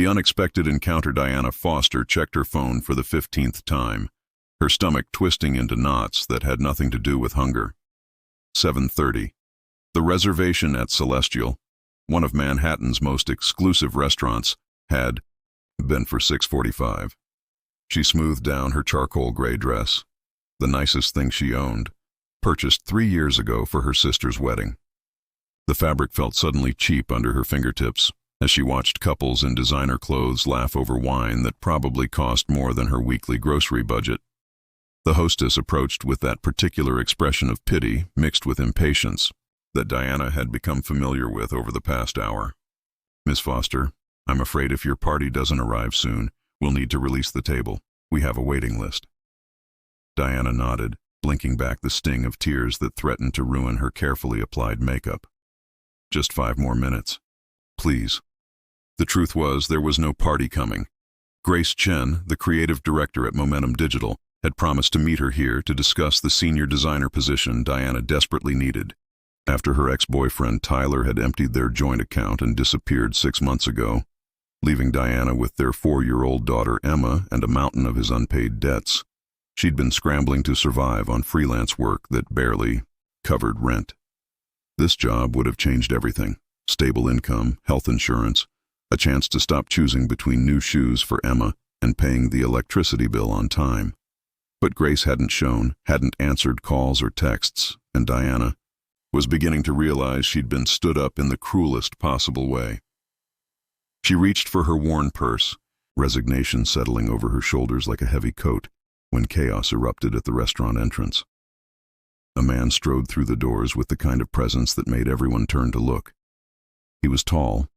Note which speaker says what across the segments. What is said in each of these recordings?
Speaker 1: The unexpected encounter. Diana Foster checked her phone for the 15th time, her stomach twisting into knots that had nothing to do with hunger. 7:30. The reservation at Celestial, one of Manhattan's most exclusive restaurants, had been for 6:45. She smoothed down her charcoal gray dress, the nicest thing she owned, purchased 3 years ago for her sister's wedding. The fabric felt suddenly cheap under her fingertips as she watched couples in designer clothes laugh over wine that probably cost more than her weekly grocery budget. The hostess approached with that particular expression of pity mixed with impatience that Diana had become familiar with over the past hour. "Miss Foster, I'm afraid if your party doesn't arrive soon, we'll need to release the table. We have a waiting list." Diana nodded, blinking back the sting of tears that threatened to ruin her carefully applied makeup. "Just 5 more minutes. Please." The truth was, there was no party coming. Grace Chen, the creative director at Momentum Digital, had promised to meet her here to discuss the senior designer position Diana desperately needed. After her ex-boyfriend Tyler had emptied their joint account and disappeared 6 months ago, leaving Diana with their 4-year-old daughter Emma and a mountain of his unpaid debts, she'd been scrambling to survive on freelance work that barely covered rent. This job would have changed everything: stable income, health insurance, a chance to stop choosing between new shoes for Emma and paying the electricity bill on time. But Grace hadn't answered calls or texts, and Diana was beginning to realize she'd been stood up in the cruelest possible way. She reached for her worn purse, resignation settling over her shoulders like a heavy coat, when chaos erupted at the restaurant entrance. A man strode through the doors with the kind of presence that made everyone turn to look. He was tall,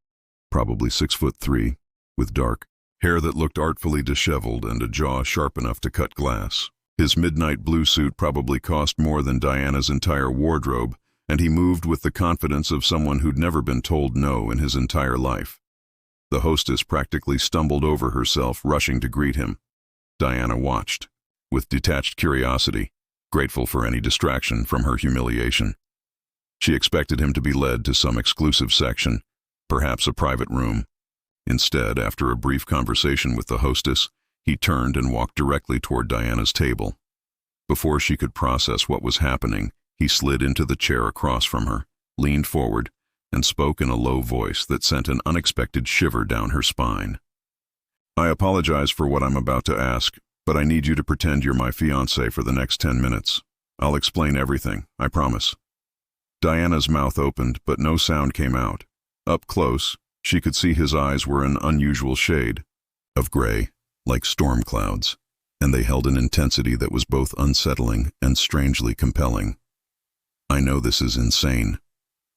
Speaker 1: probably 6'3", with dark hair that looked artfully disheveled and a jaw sharp enough to cut glass. His midnight blue suit probably cost more than Diana's entire wardrobe, and he moved with the confidence of someone who'd never been told no in his entire life. The hostess practically stumbled over herself, rushing to greet him. Diana watched, with detached curiosity, grateful for any distraction from her humiliation. She expected him to be led to some exclusive section, perhaps a private room. Instead, after a brief conversation with the hostess, he turned and walked directly toward Diana's table. Before she could process what was happening, he slid into the chair across from her, leaned forward, and spoke in a low voice that sent an unexpected shiver down her spine. "I apologize for what I'm about to ask, but I need you to pretend you're my fiancé for the next 10 minutes. I'll explain everything, I promise." Diana's mouth opened, but no sound came out. Up close, she could see his eyes were an unusual shade of gray, like storm clouds, and they held an intensity that was both unsettling and strangely compelling. "I know this is insane,"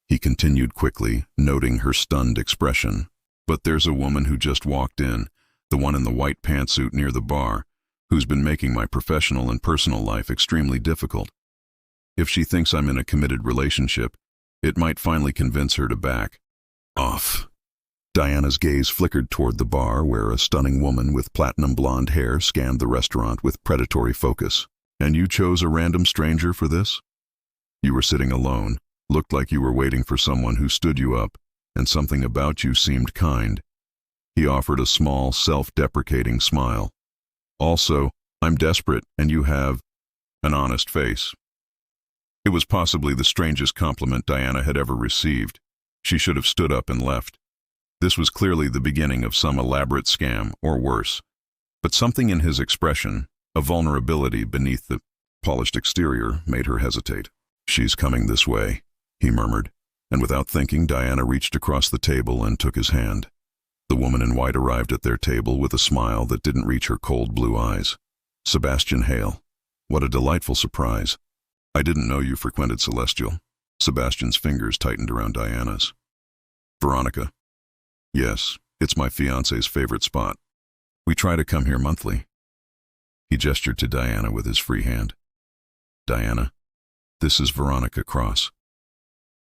Speaker 1: he continued quickly, noting her stunned expression, "but there's a woman who just walked in, the one in the white pantsuit near the bar, who's been making my professional and personal life extremely difficult. If she thinks I'm in a committed relationship, it might finally convince her to back off." Diana's gaze flickered toward the bar where a stunning woman with platinum blonde hair scanned the restaurant with predatory focus. "And you chose a random stranger for this? You were sitting alone, looked like you were waiting for someone who stood you up, and something about you seemed kind." He offered a small, self-deprecating smile. "Also, I'm desperate, and you have an honest face." It was possibly the strangest compliment Diana had ever received. She should have stood up and left. This was clearly the beginning of some elaborate scam, or worse. But something in his expression, a vulnerability beneath the polished exterior, made her hesitate. "She's coming this way," he murmured, and without thinking, Diana reached across the table and took his hand. The woman in white arrived at their table with a smile that didn't reach her cold blue eyes. "Sebastian Hale. What a delightful surprise. I didn't know you frequented Celestial." Sebastian's fingers tightened around Diana's. "Veronica." "Yes, it's my fiancé's favorite spot. We try to come here monthly." He gestured to Diana with his free hand. "Diana, this is Veronica Cross."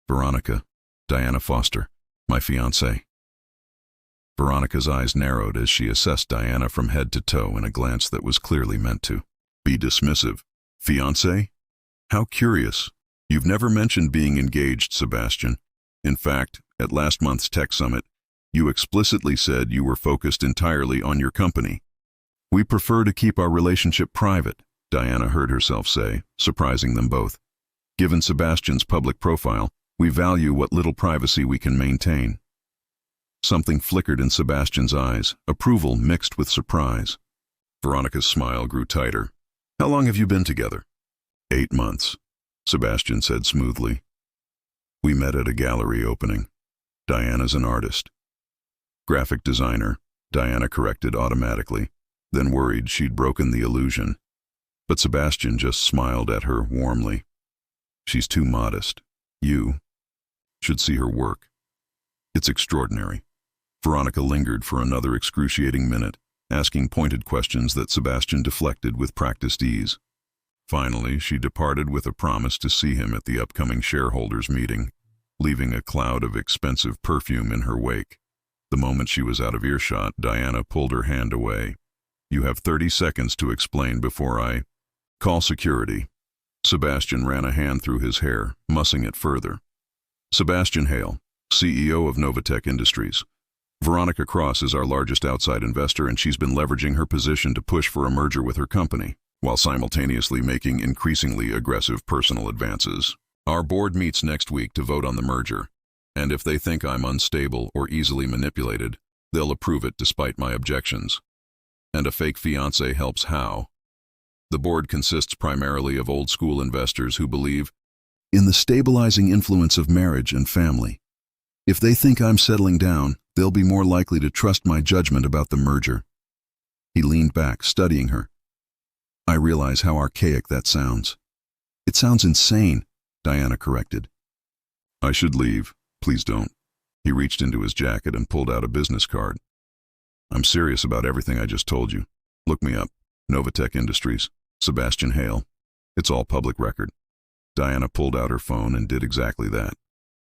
Speaker 1: "Veronica, Diana Foster, my fiancé." Veronica's eyes narrowed as she assessed Diana from head to toe in a glance that was clearly meant to be dismissive. "Fiancé? How curious. You've never mentioned being engaged, Sebastian. In fact, at last month's tech summit, You explicitly said you were focused entirely on your company. We prefer to keep our relationship private, Diana heard herself say, surprising them both. Given Sebastian's public profile, we value what little privacy we can maintain. Something flickered in Sebastian's eyes, approval mixed with surprise. Veronica's smile grew tighter. How long have you been together? 8 months, Sebastian said smoothly. We met at a gallery opening. Diana's an artist. Graphic designer, Diana corrected automatically, then worried she'd broken the illusion. But Sebastian just smiled at her warmly. She's too modest. You should see her work. It's extraordinary. Veronica lingered for another excruciating minute, asking pointed questions that Sebastian deflected with practiced ease. Finally, she departed with a promise to see him at the upcoming shareholders' meeting, leaving a cloud of expensive perfume in her wake. The moment she was out of earshot, Diana pulled her hand away. You have 30 seconds to explain before I call security. Sebastian ran a hand through his hair, mussing it further. Sebastian Hale, CEO of Novatech Industries. Veronica Cross is our largest outside investor, and she's been leveraging her position to push for a merger with her company, while simultaneously making increasingly aggressive personal advances. Our board meets next week to vote on the merger, and if they think I'm unstable or easily manipulated, they'll approve it despite my objections. And a fake fiancé helps how? The board consists primarily of old-school investors who believe in the stabilizing influence of marriage and family. If they think I'm settling down, they'll be more likely to trust my judgment about the merger. He leaned back, studying her. I realize how archaic that sounds. It sounds insane, Diana corrected. I should leave. Please don't. He reached into his jacket and pulled out a business card. I'm serious about everything I just told you. Look me up. Novatech Industries. Sebastian Hale. It's all public record. Diana pulled out her phone and did exactly that.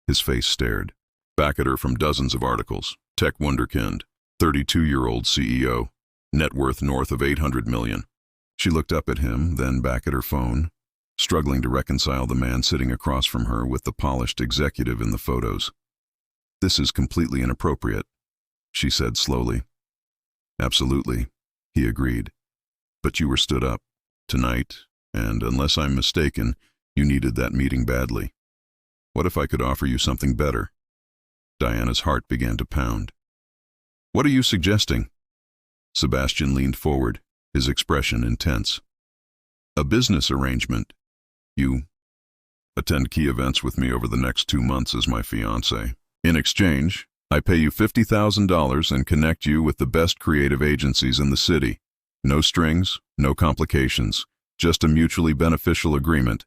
Speaker 1: His face stared. Back at her from dozens of articles. Tech wunderkind. 32-year-old CEO. Net worth north of 800 million. She looked up at him, then back at her phone, struggling to reconcile the man sitting across from her with the polished executive in the photos. This is completely inappropriate, she said slowly. Absolutely, he agreed. But you were stood up tonight, and unless I'm mistaken, you needed that meeting badly. What if I could offer you something better? Diana's heart began to pound. What are you suggesting? Sebastian leaned forward, his expression intense. A business arrangement. You attend key events with me over the next 2 months as my fiancé. In exchange, I pay you $50,000 and connect you with the best creative agencies in the city. No strings, no complications, just a mutually beneficial agreement.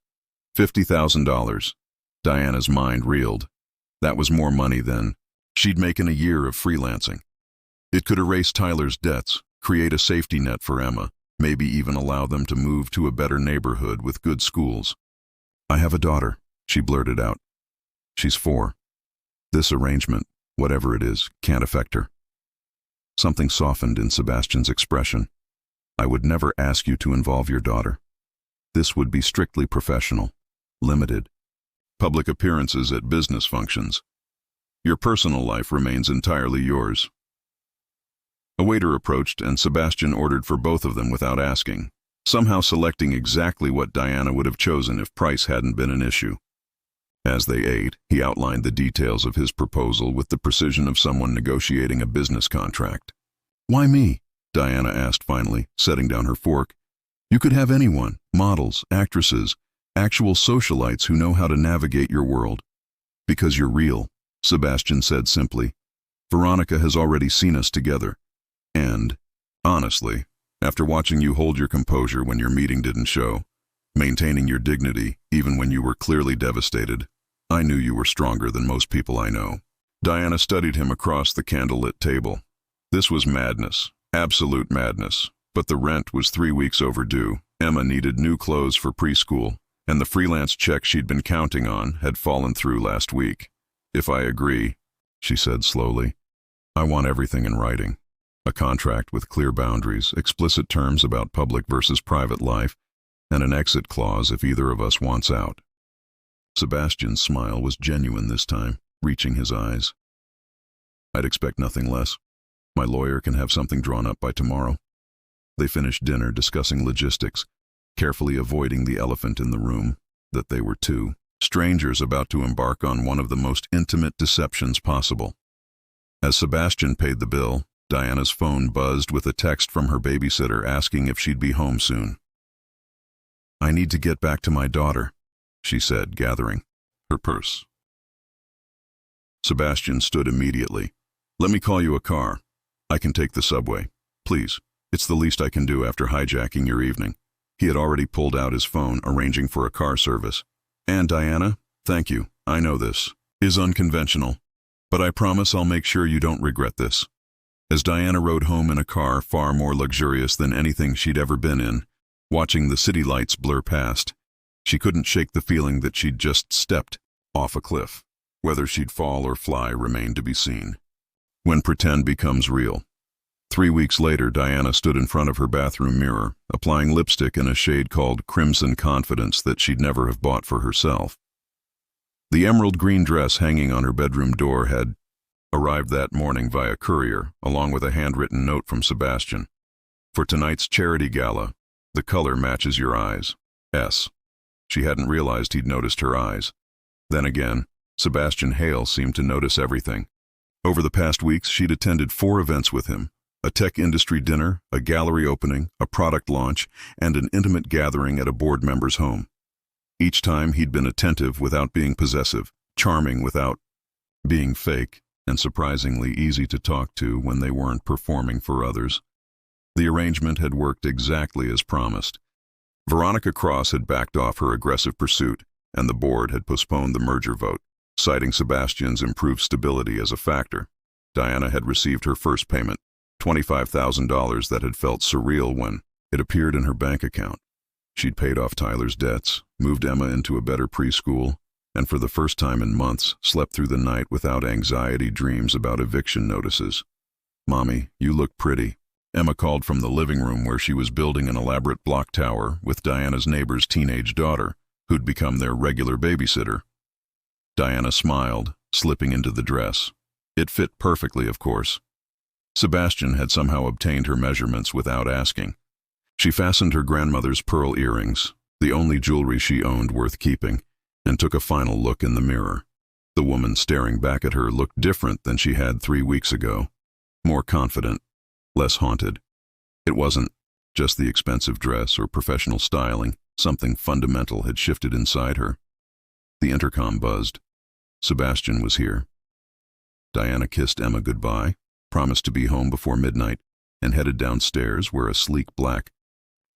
Speaker 1: $50,000. Diana's mind reeled. That was more money than she'd make in a year of freelancing. It could erase Tyler's debts, create a safety net for Emma, maybe even allow them to move to a better neighborhood with good schools. I have a daughter, she blurted out. She's 4. This arrangement, whatever it is, can't affect her. Something softened in Sebastian's expression. I would never ask you to involve your daughter. This would be strictly professional, limited. Public appearances at business functions. Your personal life remains entirely yours. A waiter approached and Sebastian ordered for both of them without asking, somehow selecting exactly what Diana would have chosen if price hadn't been an issue. As they ate, he outlined the details of his proposal with the precision of someone negotiating a business contract. Why me? Diana asked finally, setting down her fork. You could have anyone, models, actresses, actual socialites who know how to navigate your world. Because you're real, Sebastian said simply. Veronica has already seen us together. And, honestly, after watching you hold your composure when your meeting didn't show, maintaining your dignity even when you were clearly devastated, I knew you were stronger than most people I know. Diana studied him across the candlelit table. This was madness, absolute madness, but the rent was 3 weeks overdue. Emma needed new clothes for preschool, and the freelance check she'd been counting on had fallen through last week. If I agree, she said slowly, I want everything in writing. A contract with clear boundaries, explicit terms about public versus private life, and an exit clause if either of us wants out. Sebastian's smile was genuine this time, reaching his eyes. I'd expect nothing less. My lawyer can have something drawn up by tomorrow. They finished dinner discussing logistics, carefully avoiding the elephant in the room, that they were two strangers about to embark on one of the most intimate deceptions possible. As Sebastian paid the bill, Diana's phone buzzed with a text from her babysitter asking if she'd be home soon. "I need to get back to my daughter," she said, gathering her purse. Sebastian stood immediately. "Let me call you a car. I can take the subway. Please, it's the least I can do after hijacking your evening." He had already pulled out his phone, arranging for a car service. "And Diana, thank you. I know this is unconventional, but I promise I'll make sure you don't regret this." As Diana rode home in a car far more luxurious than anything she'd ever been in, watching the city lights blur past, she couldn't shake the feeling that she'd just stepped off a cliff. Whether she'd fall or fly remained to be seen. When pretend becomes real. 3 weeks later, Diana stood in front of her bathroom mirror, applying lipstick in a shade called Crimson Confidence that she'd never have bought for herself. The emerald green dress hanging on her bedroom door had arrived that morning via courier, along with a handwritten note from Sebastian. "For tonight's charity gala, the color matches your eyes. S." She hadn't realized he'd noticed her eyes. Then again, Sebastian Hale seemed to notice everything. Over the past weeks, she'd attended 4 events with him: a tech industry dinner, a gallery opening, a product launch, and an intimate gathering at a board member's home. Each time he'd been attentive without being possessive, charming without being fake, and surprisingly easy to talk to when they weren't performing for others. The arrangement had worked exactly as promised. Veronica Cross had backed off her aggressive pursuit, and the board had postponed the merger vote, citing Sebastian's improved stability as a factor. Diana had received her first payment, $25,000 that had felt surreal when it appeared in her bank account. She'd paid off Tyler's debts, moved Emma into a better preschool, and for the first time in months, slept through the night without anxiety dreams about eviction notices. "Mommy, you look pretty," Emma called from the living room where she was building an elaborate block tower with Diana's neighbor's teenage daughter, who'd become their regular babysitter. Diana smiled, slipping into the dress. It fit perfectly, of course. Sebastian had somehow obtained her measurements without asking. She fastened her grandmother's pearl earrings, the only jewelry she owned worth keeping, and took a final look in the mirror. The woman staring back at her looked different than she had 3 weeks ago. More confident, less haunted. It wasn't just the expensive dress or professional styling. Something fundamental had shifted inside her. The intercom buzzed. Sebastian was here. Diana kissed Emma goodbye, promised to be home before midnight, and headed downstairs where a sleek black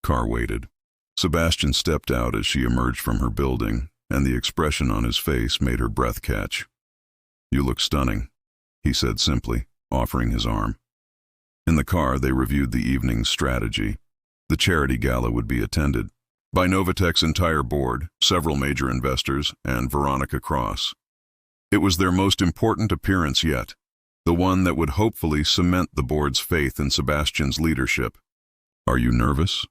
Speaker 1: car waited. Sebastian stepped out as she emerged from her building, and the expression on his face made her breath catch. "You look stunning," he said simply, offering his arm. In the car, they reviewed the evening's strategy. The charity gala would be attended by Novatech's entire board, several major investors, and Veronica Cross. It was their most important appearance yet, the one that would hopefully cement the board's faith in Sebastian's leadership. "Are you nervous?"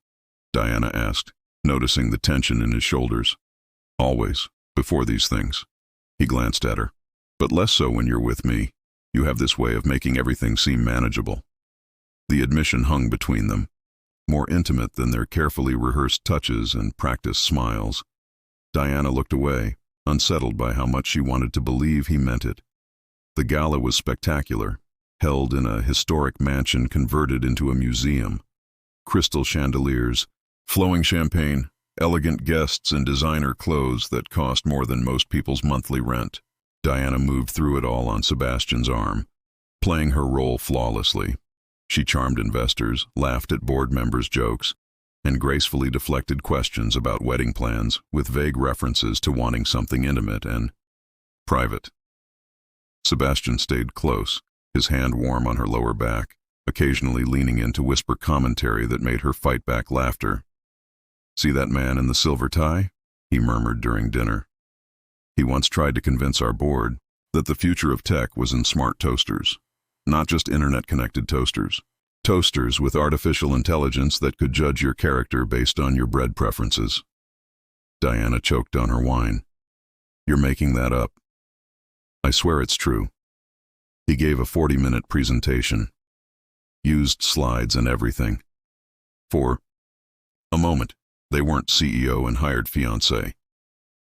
Speaker 1: Diana asked, noticing the tension in his shoulders. "Always, before these things." He glanced at her. "But less so when you're with me. You have this way of making everything seem manageable." The admission hung between them, more intimate than their carefully rehearsed touches and practiced smiles. Diana looked away, unsettled by how much she wanted to believe he meant it. The gala was spectacular, held in a historic mansion converted into a museum. Crystal chandeliers, flowing champagne, elegant guests in designer clothes that cost more than most people's monthly rent. Diana moved through it all on Sebastian's arm, playing her role flawlessly. She charmed investors, laughed at board members' jokes, and gracefully deflected questions about wedding plans with vague references to wanting something intimate and private. Sebastian stayed close, his hand warm on her lower back, occasionally leaning in to whisper commentary that made her fight back laughter. "See that man in the silver tie?" he murmured during dinner. "He once tried to convince our board that the future of tech was in smart toasters. Not just internet-connected toasters. Toasters with artificial intelligence that could judge your character based on your bread preferences." Diana choked on her wine. "You're making that up." "I swear it's true." He gave a 40-minute presentation, used slides and everything. For a moment, they weren't CEO and hired fiancé.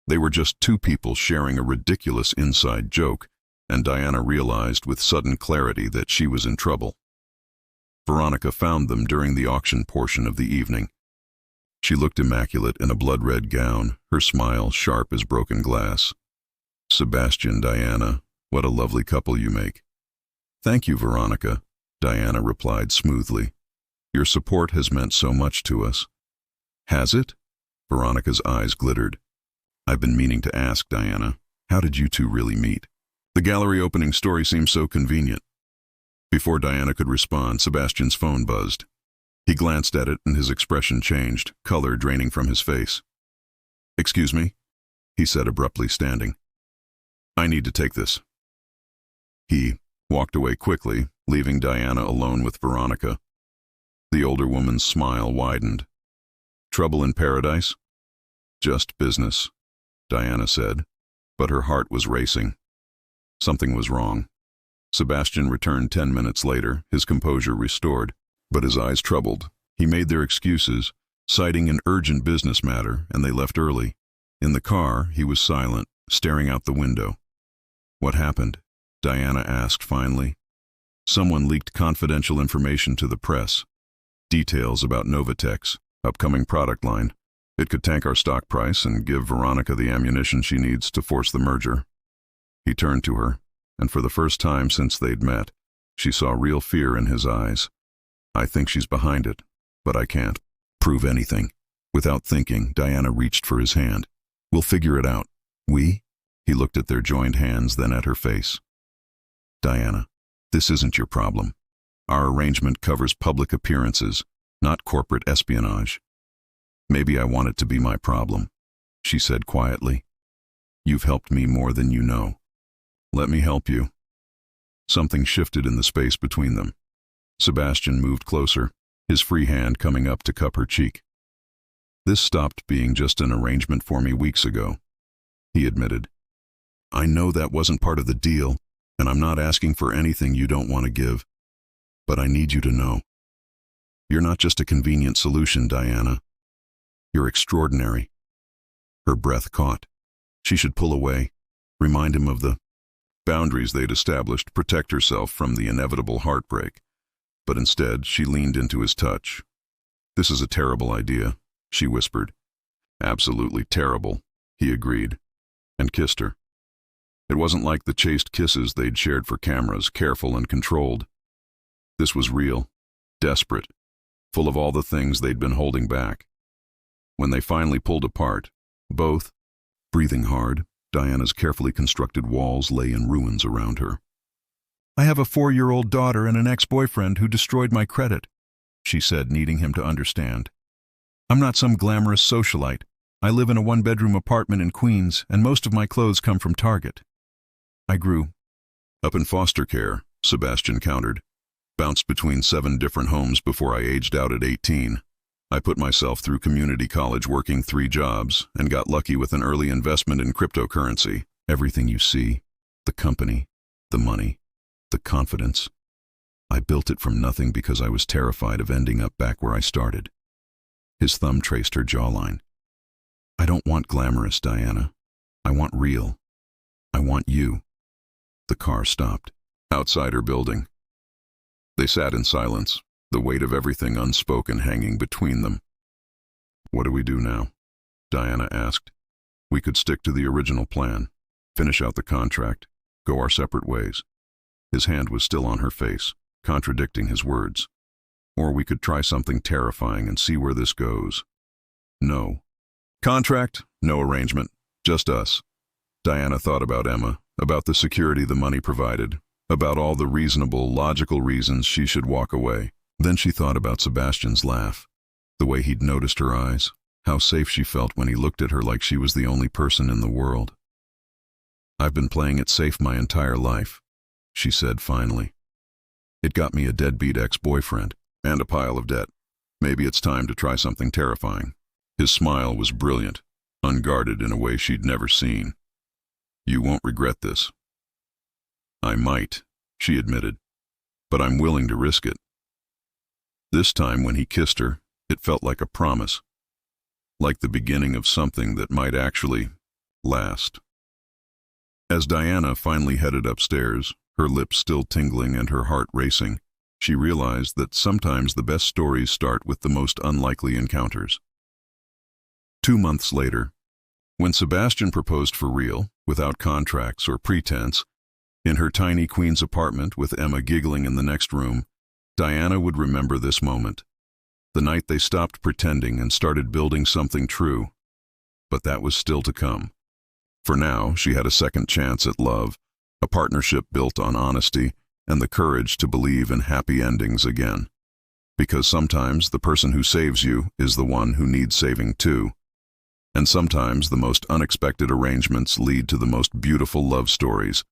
Speaker 1: They were just two people sharing a ridiculous inside joke, and Diana realized with sudden clarity that she was in trouble. Veronica found them during the auction portion of the evening. She looked immaculate in a blood-red gown, her smile sharp as broken glass. "Sebastian, Diana, what a lovely couple you make." "Thank you, Veronica," Diana replied smoothly. "Your support has meant so much to us." "Has it?" Veronica's eyes glittered. "I've been meaning to ask, Diana, how did you two really meet?" The gallery opening story seemed so convenient. Before Diana could respond, Sebastian's phone buzzed. He glanced at it and his expression changed, color draining from his face. "Excuse me," he said abruptly, standing. "I need to take this." He walked away quickly, leaving Diana alone with Veronica. The older woman's smile widened. "Trouble in paradise?" "Just business," Diana said, but her heart was racing. Something was wrong. Sebastian returned 10 minutes later, his composure restored, but his eyes troubled. He made their excuses, citing an urgent business matter, and they left early. In the car, he was silent, staring out the window. "What happened?" Diana asked finally. "Someone leaked confidential information to the press. Details about Novatech's upcoming product line. It could tank our stock price and give Veronica the ammunition she needs to force the merger." He turned to her, and for the first time since they'd met, she saw real fear in his eyes. "I think she's behind it, but I can't prove anything." Without thinking, Diana reached for his hand. "We'll figure it out." "We?" He looked at their joined hands, then at her face. "Diana, this isn't your problem. Our arrangement covers public appearances, not corporate espionage." "Maybe I want it to be my problem," she said quietly. "You've helped me more than you know. Let me help you." Something shifted in the space between them. Sebastian moved closer, his free hand coming up to cup her cheek. "This stopped being just an arrangement for me weeks ago," he admitted. "I know that wasn't part of the deal, and I'm not asking for anything you don't want to give. But I need you to know. You're not just a convenient solution, Diana. You're extraordinary." Her breath caught. She should pull away, remind him of the boundaries they'd established, protect herself from the inevitable heartbreak. But instead, she leaned into his touch. "This is a terrible idea," she whispered. "Absolutely terrible," he agreed, and kissed her. It wasn't like the chaste kisses they'd shared for cameras, careful and controlled. This was real, desperate, full of all the things they'd been holding back. When they finally pulled apart, both breathing hard, Diana's carefully constructed walls lay in ruins around her. "I have a 4-year-old daughter and an ex-boyfriend who destroyed my credit," she said, needing him to understand. "I'm not some glamorous socialite. I live in a 1-bedroom apartment in Queens, and most of my clothes come from Target. I grew up in foster care," Sebastian countered. "Bounced between 7 different homes before I aged out at 18. I put myself through community college working 3 jobs and got lucky with an early investment in cryptocurrency. Everything you see, the company, the money, the confidence. I built it from nothing because I was terrified of ending up back where I started." His thumb traced her jawline. "I don't want glamorous, Diana. I want real. I want you." The car stopped outside her building. They sat in silence, the weight of everything unspoken hanging between them. "What do we do now?" Diana asked. "We could stick to the original plan, finish out the contract, go our separate ways." His hand was still on her face, contradicting his words. "Or we could try something terrifying and see where this goes." "No. Contract, no arrangement, just us." Diana thought about Emma, about the security the money provided, about all the reasonable, logical reasons she should walk away. Then she thought about Sebastian's laugh, the way he'd noticed her eyes, how safe she felt when he looked at her like she was the only person in the world. "I've been playing it safe my entire life," she said finally. "It got me a deadbeat ex-boyfriend and a pile of debt. Maybe it's time to try something terrifying." His smile was brilliant, unguarded in a way she'd never seen. "You won't regret this." "I might," she admitted, "but I'm willing to risk it." This time when he kissed her, it felt like a promise, like the beginning of something that might actually last. As Diana finally headed upstairs, her lips still tingling and her heart racing, she realized that sometimes the best stories start with the most unlikely encounters. 2 months later, when Sebastian proposed for real, without contracts or pretense, in her tiny Queens apartment with Emma giggling in the next room, Diana would remember this moment, the night they stopped pretending and started building something true. But that was still to come. For now, she had a second chance at love, a partnership built on honesty, and the courage to believe in happy endings again. Because sometimes the person who saves you is the one who needs saving too. And sometimes the most unexpected arrangements lead to the most beautiful love stories,